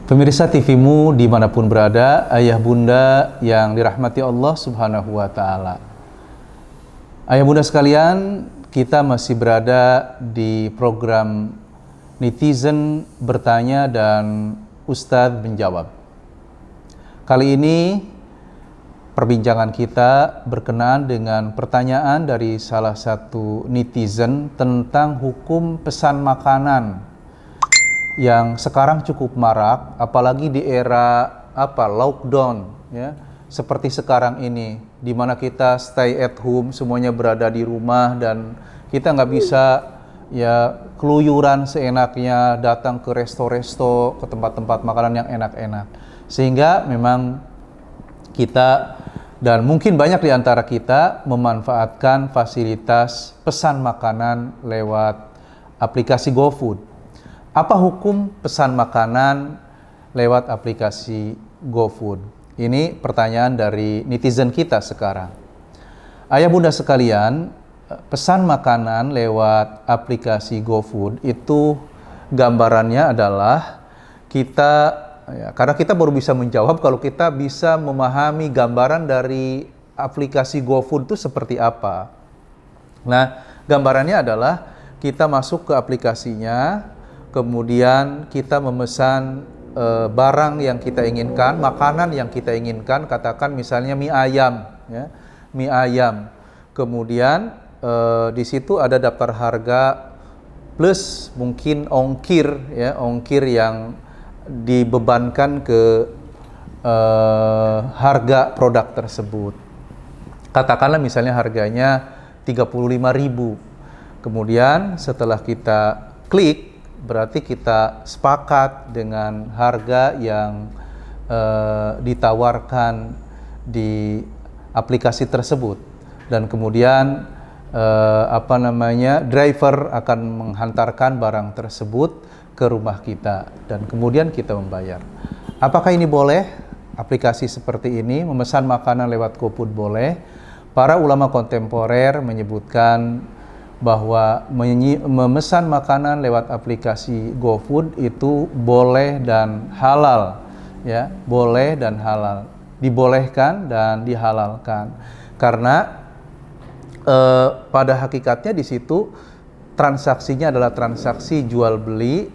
Pemirsa TV-mu dimanapun berada, ayah bunda yang dirahmati Allah Subhanahu wa Ta'ala. Ayah bunda sekalian, kita masih berada di program Netizen Bertanya dan Ustadz Menjawab. Kali ini perbincangan kita berkenaan dengan pertanyaan dari salah satu netizen tentang hukum pesan makanan yang sekarang cukup marak, apalagi di era lockdown, ya, seperti sekarang ini, di mana kita stay at home, semuanya berada di rumah dan kita nggak bisa ya keluyuran seenaknya, datang ke resto-resto, ke tempat-tempat makanan yang enak-enak, sehingga memang kita dan mungkin banyak di antara kita memanfaatkan fasilitas pesan makanan lewat aplikasi GoFood. Apa hukum pesan makanan lewat aplikasi GoFood? Ini pertanyaan dari netizen kita sekarang. Ayah bunda sekalian, pesan makanan lewat aplikasi GoFood itu gambarannya adalah kita, ya, karena kita baru bisa menjawab kalau kita bisa memahami gambaran dari aplikasi GoFood itu seperti apa. Nah, gambarannya adalah kita masuk ke aplikasinya, kemudian kita memesan barang yang kita inginkan, makanan yang kita inginkan, katakan misalnya mie ayam, ya, mie ayam. Kemudian di situ ada daftar harga plus mungkin ongkir, ya, ongkir yang dibebankan ke harga produk tersebut. Katakanlah misalnya harganya 35.000. Kemudian setelah kita klik, berarti kita sepakat dengan harga yang ditawarkan di aplikasi tersebut, dan kemudian driver akan menghantarkan barang tersebut ke rumah kita dan kemudian kita membayar. Apakah ini boleh? Aplikasi seperti ini memesan makanan lewat GoFood boleh. Para ulama kontemporer menyebutkan bahwa memesan makanan lewat aplikasi GoFood itu boleh dan halal, ya, boleh dan halal, dibolehkan dan dihalalkan, karena pada hakikatnya di situ transaksinya adalah transaksi jual beli,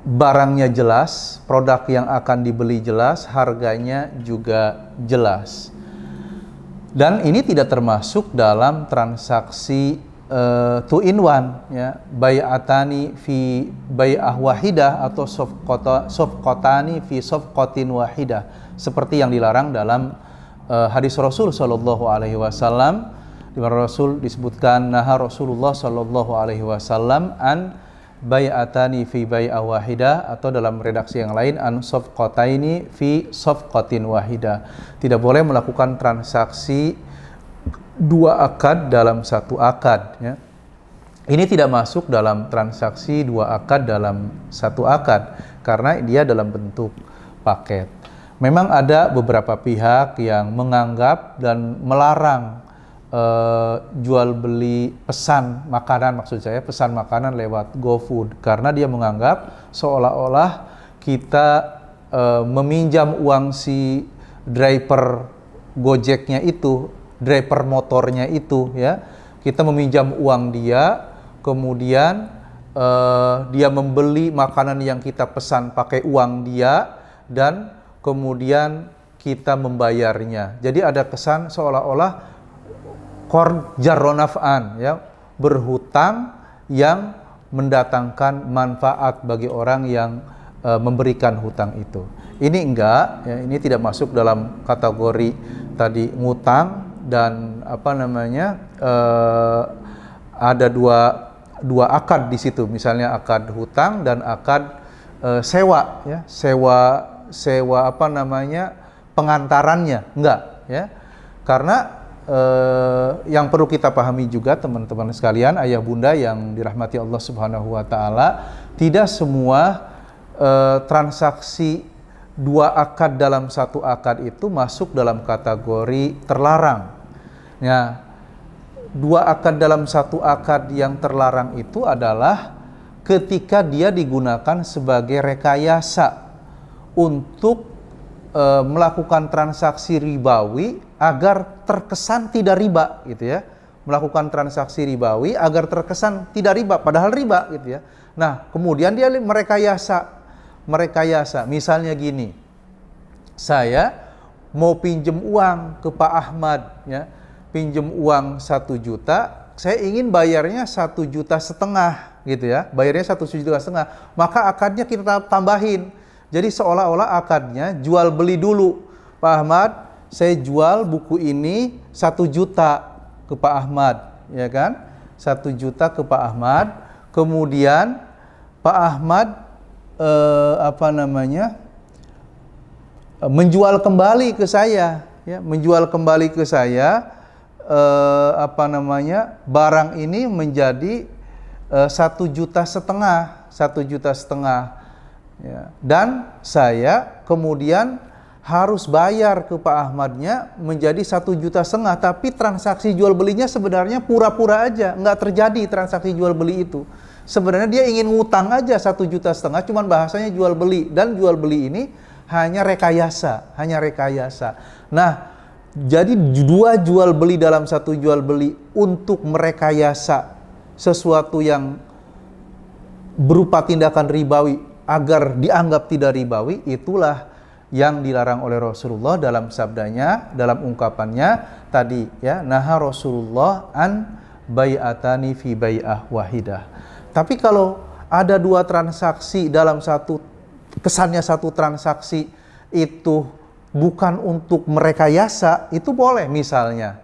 barangnya jelas, produk yang akan dibeli jelas, harganya juga jelas. Dan ini tidak termasuk dalam transaksi 2-in-1, ya, bai'atani fi bai'ah wahidah atau sofqatani fi sofqatin wahidah, seperti yang dilarang dalam hadis Rasul sallallahu alaihi wasallam, di mana Rasul disebutkan naha Rasulullah sallallahu alaihi wasallam an bai'atani fi bai'ah wahidah, atau dalam redaksi yang lain an sofqataini fi sofqatin wahidah. Tidak boleh melakukan transaksi dua akad dalam satu akad, ya. Ini tidak masuk dalam transaksi dua akad dalam satu akad karena dia dalam bentuk paket. Memang ada beberapa pihak yang menganggap dan melarang jual beli pesan makanan, maksud saya pesan makanan lewat GoFood, karena dia menganggap seolah-olah kita meminjam uang si driver Gojeknya itu, driver motornya itu, ya, kita meminjam uang dia, kemudian dia membeli makanan yang kita pesan pakai uang dia, dan kemudian kita membayarnya. Jadi ada kesan seolah-olah jarronaf'an, ya, berhutang yang mendatangkan manfaat bagi orang yang memberikan hutang itu. Ini enggak, ya, ini tidak masuk dalam kategori tadi ngutang, dan ada dua akad di situ, misalnya akad hutang dan akad sewa, ya, sewa pengantarannya, enggak, ya, karena yang perlu kita pahami juga teman-teman sekalian, ayah bunda yang dirahmati Allah Subhanahu wa Ta'ala, tidak semua transaksi dua akad dalam satu akad itu masuk dalam kategori terlarang. Ya, dua akad dalam satu akad yang terlarang itu adalah ketika dia digunakan sebagai rekayasa untuk melakukan transaksi ribawi agar terkesan tidak riba gitu ya. Melakukan transaksi ribawi agar terkesan tidak riba padahal riba gitu ya. Nah, kemudian dia merekayasa. Misalnya gini. Saya mau pinjem uang ke Pak Ahmad ya. Pinjem uang 1 juta, saya ingin bayarnya 1,5 juta gitu ya. Bayarnya 1,5 juta, maka akadnya kita tambahin. Jadi seolah-olah akadnya jual beli dulu. Pak Ahmad, saya jual buku ini 1 juta ke Pak Ahmad, ya kan? 1 juta ke Pak Ahmad. Kemudian Pak Ahmad menjual kembali ke saya, ya, barang ini menjadi 1,5 juta, 1,5 juta. Ya. Dan saya kemudian harus bayar ke Pak Ahmadnya menjadi 1,5 juta, tapi transaksi jual belinya sebenarnya pura-pura aja, nggak terjadi transaksi jual beli itu. Sebenarnya dia ingin ngutang aja 1,5 juta, cuman bahasanya jual beli, dan jual beli ini hanya rekayasa. Nah, jadi 2 jual beli dalam 1 jual beli untuk merekayasa sesuatu yang berupa tindakan ribawi agar dianggap tidak ribawi, itulah yang dilarang oleh Rasulullah dalam sabdanya, dalam ungkapannya tadi ya, naha Rasulullah an bai'atani fi bai'ah wahidah. Tapi kalau ada 2 transaksi dalam kesannya satu transaksi itu bukan untuk merekayasa, itu boleh. Misalnya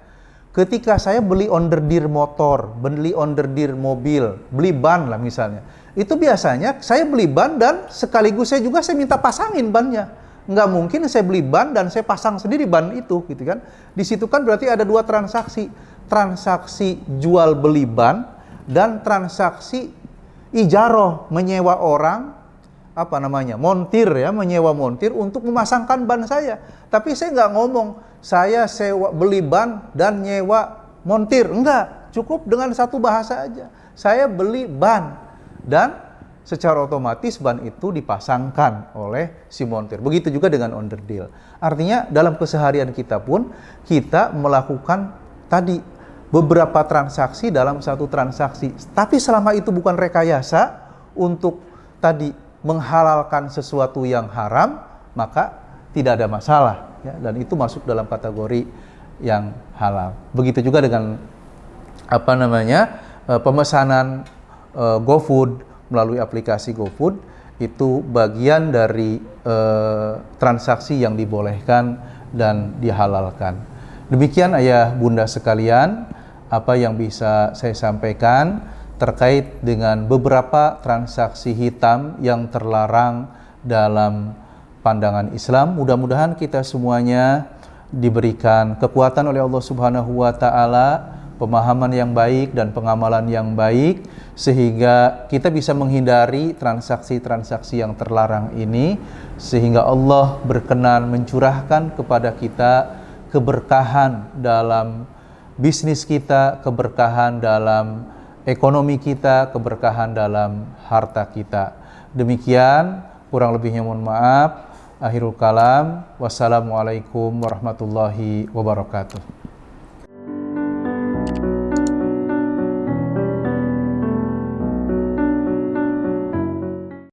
ketika saya beli onderdeal motor, beli onderdeal mobil, beli ban lah misalnya, itu biasanya saya beli ban dan sekaligus saya minta pasangin bannya. Nggak mungkin saya beli ban dan saya pasang sendiri ban itu, gitu kan? Di situ kan berarti ada 2 transaksi jual beli ban dan transaksi ijaroh, menyewa orang montir ya, menyewa montir untuk memasangkan ban saya. Tapi saya nggak ngomong saya beli ban dan nyewa montir, enggak, cukup dengan satu bahasa aja. Saya beli ban dan secara otomatis ban itu dipasangkan oleh si montir. Begitu juga dengan onderdeal. Artinya dalam keseharian kita pun kita melakukan tadi beberapa transaksi dalam satu transaksi. Tapi selama itu bukan rekayasa untuk tadi menghalalkan sesuatu yang haram, maka tidak ada masalah ya, dan itu masuk dalam kategori yang halal. Begitu juga dengan pemesanan GoFood melalui aplikasi GoFood, itu bagian dari transaksi yang dibolehkan dan dihalalkan. Demikian ayah bunda sekalian, apa yang bisa saya sampaikan terkait dengan beberapa transaksi hitam yang terlarang dalam pandangan Islam. Mudah-mudahan kita semuanya diberikan kekuatan oleh Allah Subhanahu wa taala, pemahaman yang baik dan pengamalan yang baik, sehingga kita bisa menghindari transaksi-transaksi yang terlarang ini, sehingga Allah berkenan mencurahkan kepada kita keberkahan dalam bisnis kita, keberkahan dalam ekonomi kita, keberkahan dalam harta kita. Demikian, kurang lebihnya mohon maaf. Akhirul kalam. Wassalamualaikum warahmatullahi wabarakatuh.